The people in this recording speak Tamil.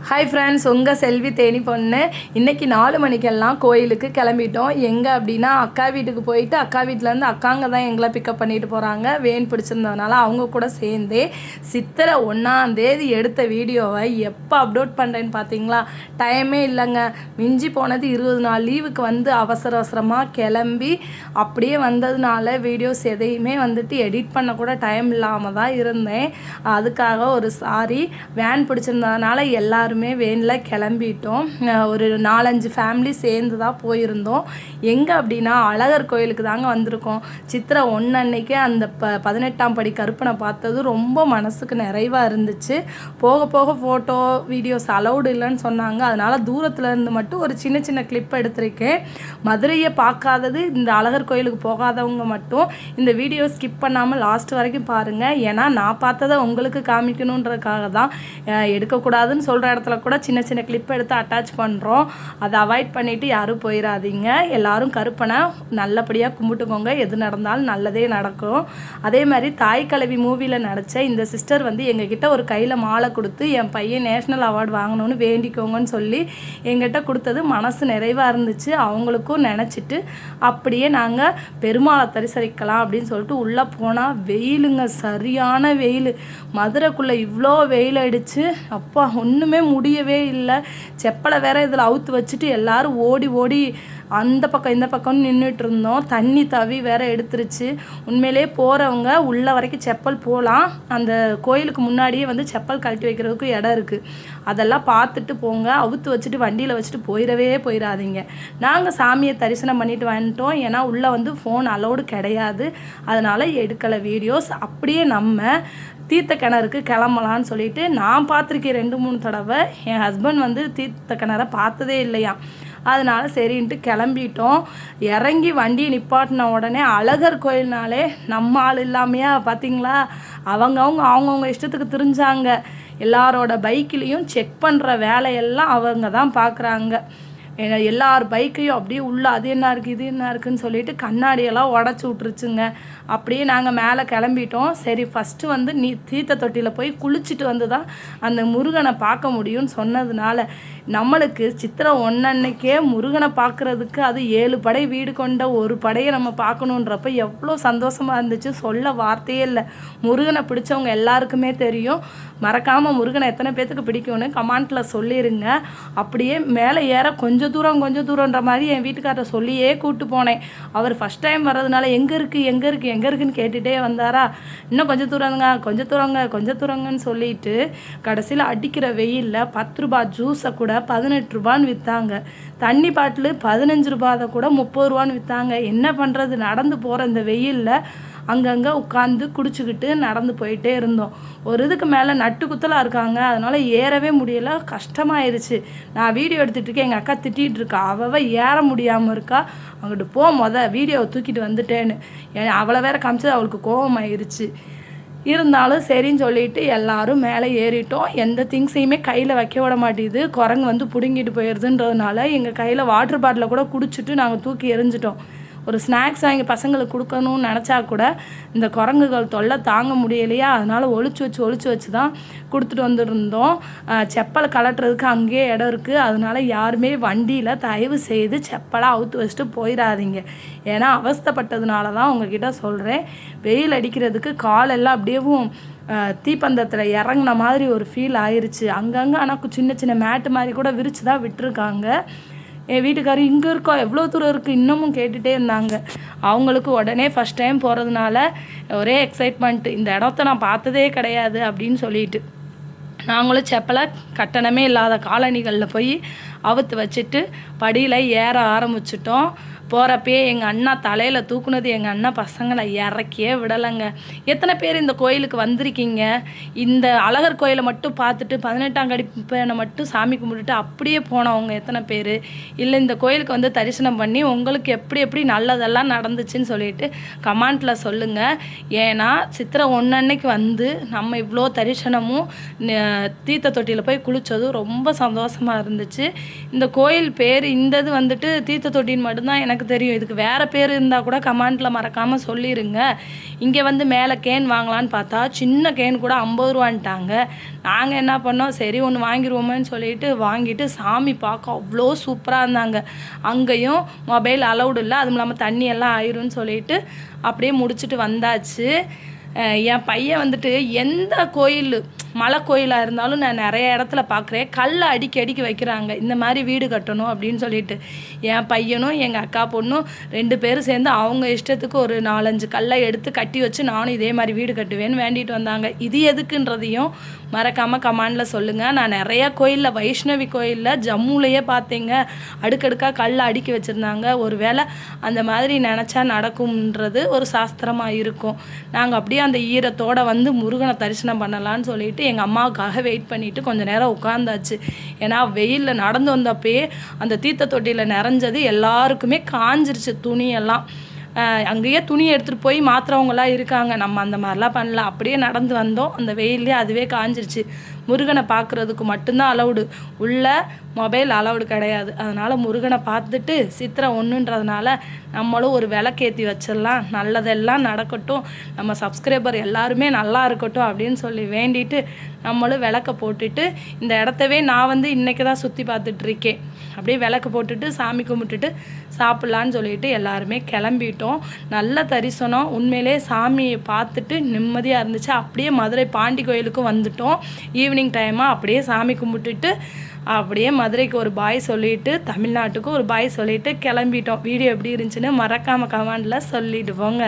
ஹாய் ஃப்ரெண்ட்ஸ், உங்கள் செல்வி தேனி பொண்ணு. இன்றைக்கி 4 மணிக்கெல்லாம் கோயிலுக்கு கிளம்பிட்டோம். எங்கே அப்படின்னா அக்கா வீட்டுக்கு போயிட்டு அக்கா வீட்டிலேருந்து அக்காங்க தான் எங்களை பிக்கப் பண்ணிட்டு போகிறாங்க. வேன் பிடிச்சிருந்ததுனால அவங்க கூட சேர்ந்தே சித்திரை 1ஆம் தேதி எடுத்த வீடியோவை எப்போ அப்லோட் பண்ணுறேன்னு பார்த்தீங்களா? டைமே இல்லைங்க. மிஞ்சி போனது 20 நாள் லீவுக்கு வந்து அவசரமாக கிளம்பி அப்படியே வந்ததுனால வீடியோஸ் எதையுமே எடிட் பண்ண கூட டைம் இல்லாமல் தான் இருந்தேன். அதுக்காக ஒரு சாரி. வேன் பிடிச்சிருந்ததுனால எல்லாரும் வேனில் கிளம்பிட்டோம். ஒரு 4-5 ஃபேமிலி சேர்ந்து தான் போயிருந்தோம். எங்கே அப்படின்னா அழகர் கோயிலுக்கு தாங்க வந்திருக்கோம். சித்திரை 1 அன்னைக்கு அந்த 18ஆம் படி கருப்பனை பார்த்தது ரொம்ப மனசுக்கு நிறைவாக இருந்துச்சு. போக போக ஃபோட்டோ வீடியோஸ் அலௌடு இல்லைன்னு சொன்னாங்க. அதனால் தூரத்தில் இருந்து மட்டும் ஒரு சின்ன சின்ன கிளிப் எடுத்திருக்கேன். மதுரையை பார்க்காதது, இந்த அழகர் கோயிலுக்கு போகாதவங்க மட்டும் இந்த வீடியோ ஸ்கிப் பண்ணாமல் லாஸ்ட் வரைக்கும் பாருங்கள். ஏன்னா நான் பார்த்ததை உங்களுக்கு காமிக்கணுன்றதுக்காக தான். எடுக்கக்கூடாதுன்னு சொல்கிற இடத்துல கூட சின்ன சின்ன கிளிப் எடுத்து அட்டாச் பண்ணுறோம். அதை அவாய்ட் பண்ணிவிட்டு யாரும் போயிடாதீங்க. எல்லாரும் கருப்பனை நல்லபடியாக கும்பிட்டுக்கோங்க. எது நடந்தாலும் நல்லதே நடக்கும். அதே மாதிரி தாய் கலவி மூவியில் நடித்த இந்த சிஸ்டர் எங்ககிட்ட ஒரு கையில் மாலை கொடுத்து என் பையன் நேஷ்னல் அவார்டு வாங்கணும்னு வேண்டிக்கோங்கன்னு சொல்லி எங்கிட்ட கொடுத்தது மனசு நிறைவாக இருந்துச்சு. அவங்களுக்கும் நினச்சிட்டு அப்படியே நாங்கள் பெருமாளை தரிசனிக்கலாம் அப்படின்னு சொல்லிட்டு உள்ளே போனால் வெயிலுங்க, சரியான வெயில். மதுரைக்குள்ளே இவ்வளோ வெயில் அடிச்சு அப்பா ஒன்றுமே முடியவே இல்லை. செப்பலை வேற இதில் அவுத்து வச்சுட்டு எல்லாரும் ஓடி ஓடி அந்த பக்கம் இந்த பக்கம்னு நின்றுட்டு இருந்தோம். தண்ணி தவி வேற எடுத்துருச்சு. உண்மையிலே போகிறவங்க உள்ள வரைக்கும் செப்பல் போகலாம். அந்த கோயிலுக்கு முன்னாடியே செப்பல் கழட்டி வைக்கிறதுக்கு இடம் இருக்குது. அதெல்லாம் பார்த்துட்டு போங்க. அவுத்து வச்சுட்டு வண்டியில் வச்சுட்டு போயிடாதீங்க. நாங்கள் சாமியை தரிசனம் பண்ணிட்டு வந்துட்டோம். ஏன்னா உள்ளே ஃபோன் அலௌடு கிடையாது. அதனால் எடுக்கலை வீடியோஸ். அப்படியே நம்ம தீர்த்த கிணறுக்கு கிளம்பலான்னு சொல்லிட்டு நான் பார்த்துருக்கேன் 2-3 தடவை. என் ஹஸ்பண்ட் தீர்த்த கிணறை பார்த்ததே இல்லையா. அதனால் சரின்ட்டு கிளம்பிட்டோம். இறங்கி வண்டியை நிப்பாட்டின உடனே அழகர் கோயில்னாலே நம்ம ஆள் இல்லாமையா பார்த்தீங்களா? அவங்கவுங்க இஷ்டத்துக்கு திரிஞ்சாங்க. எல்லாரோட பைக்கிலையும் செக் பண்ணுற வேலையெல்லாம் அவங்க தான் பார்க்குறாங்க. எல்லார் பைக்கையும் அப்படியே உள்ள அது என்ன இருக்குது இது என்ன இருக்குதுன்னு சொல்லிட்டு கண்ணாடியெல்லாம் உடச்சி விட்ருச்சுங்க. அப்படியே நாங்கள் மேலே கிளம்பிட்டோம். சரி ஃபஸ்ட்டு நீ தீர்த்த தொட்டியில் போய் குளிச்சுட்டு தான் அந்த முருகனை பார்க்க முடியும்னு சொன்னதுனால நம்மளுக்கு சித்திரை 1 அன்னைக்கே முருகனை பார்க்குறதுக்கு அது 7 படை வீடு கொண்ட ஒரு படையை நம்ம பார்க்கணுன்றப்ப எவ்வளோ சந்தோஷமாக இருந்துச்சு. சொல்ல வார்த்தையே இல்லை. முருகனை பிடிச்சவங்க எல்லாருக்குமே தெரியும். மறக்காமல் முருகனை எத்தனை பேர்த்துக்கு பிடிக்கும்னு கமெண்ட்டில் சொல்லிடுங்க. அப்படியே மேலே ஏற கொஞ்சம் தூரன்ற மாதிரி என் வீட்டுக்காரரை சொல்லியே கூப்பிட்டு போனேன். அவர் ஃபஸ்ட் டைம் வர்றதுனால எங்கே இருக்குன்னு கேட்டுகிட்டே வந்தாரா. இன்னும் கொஞ்சம் தூரங்கன்னு சொல்லிட்டு கடைசியில் அடிக்கிற வெயிலில் 10 ரூபா ஜூஸை கூட 18 ரூபான்னு விற்றாங்க. தண்ணி பாட்டில் 15 ரூபாதை கூட 30 ரூபான்னு விற்றாங்க. என்ன பண்ணுறது? நடந்து போகிற இந்த வெயிலில் அங்கங்கே உட்காந்து குடிச்சுக்கிட்டு நடந்து போயிட்டே இருந்தோம். ஒரு இதுக்கு மேலே நட்டு குத்தலாக இருக்காங்க. அதனால் ஏறவே முடியலை. கஷ்டமாயிருச்சு. நான் வீடியோ எடுத்துகிட்டு இருக்கேன். எங்கள் அக்கா திட்டிகிட்டு இருக்கா. ஏற முடியாமல் இருக்கா. அங்கிட்டு வீடியோவை தூக்கிட்டு வந்துட்டேன்னு அவளை வேற காமிச்சு அவளுக்கு கோபமாயிருச்சு. இருந்தாலும் சரின்னு சொல்லிட்டு எல்லாரும் மேலே ஏறிட்டோம். எந்த திங்ஸையுமே கையில் வைக்க விட மாட்டேங்குது. குரங்கு பிடுங்கிட்டு போயிடுதுன்றதுனால எங்கள் கையில் வாட்டர் பாட்டிலை கூட குடிச்சிட்டு நாங்கள் தூக்கி எறிஞ்சிட்டோம். ஒரு ஸ்நாக்ஸ் வாங்கி பசங்களுக்கு கொடுக்கணும்னு நினச்சா கூட இந்த குரங்குகள் தொல்லை தாங்க முடியலையா. அதனால் ஒளிச்சு வச்சு தான் கொடுத்துட்டு வந்துருந்தோம். செப்பலை கலட்டுறதுக்கு அங்கேயே இடம் இருக்குது. அதனால் யாருமே வண்டியில் தயவு செய்து செப்பலை அவுத்து வச்சுட்டு போயிடாதீங்க. ஏன்னா அவஸ்தைப்பட்டதுனால தான் உங்ககிட்ட சொல்கிறேன். வெயில் அடிக்கிறதுக்கு காலெல்லாம் அப்படியேவும் தீப்பந்தத்தில் இறங்கின மாதிரி ஒரு ஃபீல் ஆயிடுச்சு. அங்கங்கே ஆனால் சின்ன சின்ன மேட்டு மாதிரி கூட விரித்து தான் விட்டுருக்காங்க. என் வீட்டுக்காரர் இங்கே இருக்கோ எவ்வளோ தூரம் இருக்குது இன்னமும் கேட்டுகிட்டே இருந்தாங்க. அவங்களுக்கு உடனே ஃபஸ்ட் டைம் போகிறதுனால ஒரே எக்ஸைட்மெண்ட். இந்த இடத்த நான் பார்த்ததே கிடையாது அப்படின்னு சொல்லிட்டு நாங்களும் செப்பலை கட்டணமே இல்லாத காலணிகளில் போய் அவுத்து வச்சுட்டு படியில் ஏற ஆரம்பிச்சிட்டோம். போகிறப்பே எங்கள் அண்ணா தலையில் தூக்குனது எங்கள் அண்ணா பசங்களை இறக்கியே விடலைங்க. எத்தனை பேர் இந்த கோயிலுக்கு வந்திருக்கீங்க? இந்த அழகர் கோயிலை மட்டும் பார்த்துட்டு 18ஆம் கடிப்பனை மட்டும் சாமி கும்பிட்டுட்டு அப்படியே போனவங்க எத்தனை பேர்? இல்லை இந்த கோயிலுக்கு தரிசனம் பண்ணி உங்களுக்கு எப்படி நல்லதெல்லாம் நடந்துச்சுன்னு சொல்லிட்டு கமெண்ட்டில் சொல்லுங்கள். ஏன்னா சித்திரை 1 அன்னைக்கு நம்ம இவ்வளோ தரிசனமும் தீர்த்த தொட்டியில் போய் குளித்ததும் ரொம்ப சந்தோஷமாக இருந்துச்சு. இந்த கோயில் பேர் இந்த இது தீர்த்த தொட்டின்னு மட்டும்தான் எனக்கு எனக்கு தெரியும். இதுக்கு வேறு பேர் இருந்தால் கூட கமெண்ட்டில் மறக்காமல் சொல்லிடுங்க. இங்கே வந்து மேலே கேன் வாங்கலான்னு பார்த்தா சின்ன கேன் கூட 50 ரூபான்ட்டாங்க. நாங்கள் என்ன பண்ணோம், சரி ஒன்று வாங்கிடுவோமேன்னு சொல்லிட்டு வாங்கிட்டு சாமி பார்க்க அவ்வளோ சூப்பராக இருந்தாங்க. அங்கேயும் மொபைல் அலௌடு இல்லை, அதுவும் இல்லாமல் தண்ணி எல்லாம் ஆயிரும்னு சொல்லிட்டு அப்படியே முடிச்சுட்டு வந்தாச்சு. என் பையன் வந்துட்டு எந்த கோயில் மலை கோயிலாக இருந்தாலும் நான் நிறைய இடத்துல பார்க்குறேன், கல்லை அடிக்கி வைக்கிறாங்க இந்த மாதிரி வீடு கட்டணும் அப்படின்னு சொல்லிட்டு. என் பையனும் எங்கள் அக்கா பொண்ணும் 2 பேரும் சேர்ந்து அவங்க இஷ்டத்துக்கு ஒரு 4-5 கல்லை எடுத்து கட்டி வச்சு நானும் இதே மாதிரி வீடு கட்டுவேன்னு வேண்டிட்டு வந்தாங்க. இது எதுக்குன்றதையும் மறக்காமல் கமெண்டில் சொல்லுங்கள். நான் நிறைய கோயிலில், வைஷ்ணவி கோயிலில் ஜம்முலையே பார்த்தீங்க, அடுக்கடுக்காக கல்லை அடுக்கி வச்சுருந்தாங்க. ஒரு வேளை அந்த மாதிரி நினச்சா நடக்கும்ன்றது ஒரு சாஸ்திரமாக இருக்கும். நாங்கள் அப்படியே அந்த ஈரத்தோடு வந்து முருகனை தரிசனம் பண்ணலான்னு சொல்லிட்டு எங்கள் அம்மாவுக்காக வெயிட் பண்ணிவிட்டு கொஞ்சம் நேரம் உட்காந்தாச்சு. ஏன்னா வெயிலில் நடந்து வந்தப்பே அந்த தீர்த்த தொட்டியில் நிறைஞ்சது எல்லாருக்குமே காஞ்சிருச்சு துணியெல்லாம். அங்கேயே துணி எடுத்துகிட்டு போய் மாற்றுறவங்களாம் இருக்காங்க. நம்ம அந்த மாதிரிலாம் பண்ணல, அப்படியே நடந்து வந்தோம். அந்த வெயிலே அதுவே காஞ்சிருச்சு. முருகனை பார்க்குறதுக்கு மட்டும்தான் அலௌடு, உள்ள மொபைல் அலௌடு கிடையாது. அதனால் முருகனை பார்த்துட்டு சித்திரை 1ன்றதுனால நம்மளும் ஒரு விளக்கேற்றி வச்சிடலாம், நல்லதெல்லாம் நடக்கட்டும், நம்ம சப்ஸ்கிரைபர் எல்லாருமே நல்லா இருக்கட்டும் அப்படின்னு சொல்லி வேண்டிட்டு நம்மளும் விளக்க போட்டுட்டு இந்த இடத்தவே நான் வந்து இன்றைக்கி தான் சுற்றி பார்த்துட்ருக்கேன். அப்படியே விளக்கு போட்டுட்டு சாமி கும்பிட்டுட்டு சாப்பிட்லான்னு சொல்லிட்டு எல்லாருமே கிளம்பிட்டோம். நல்ல தரிசனம், உண்மையிலே சாமியை பார்த்துட்டு நிம்மதியாக இருந்துச்சு. அப்படியே மதுரை பாண்டி கோயிலுக்கும் வந்துட்டோம். ஈவினிங் டைமாக அப்படியே சாமி கும்பிட்டுட்டு அப்படியே மதுரைக்கு ஒரு பாய் சொல்லிவிட்டு தமிழ்நாட்டுக்கு ஒரு பாய் சொல்லிவிட்டு கிளம்பிட்டோம். வீடியோ எப்படி இருந்துச்சுன்னு மறக்காமல் கமெண்டில் சொல்லிட்டு போங்க.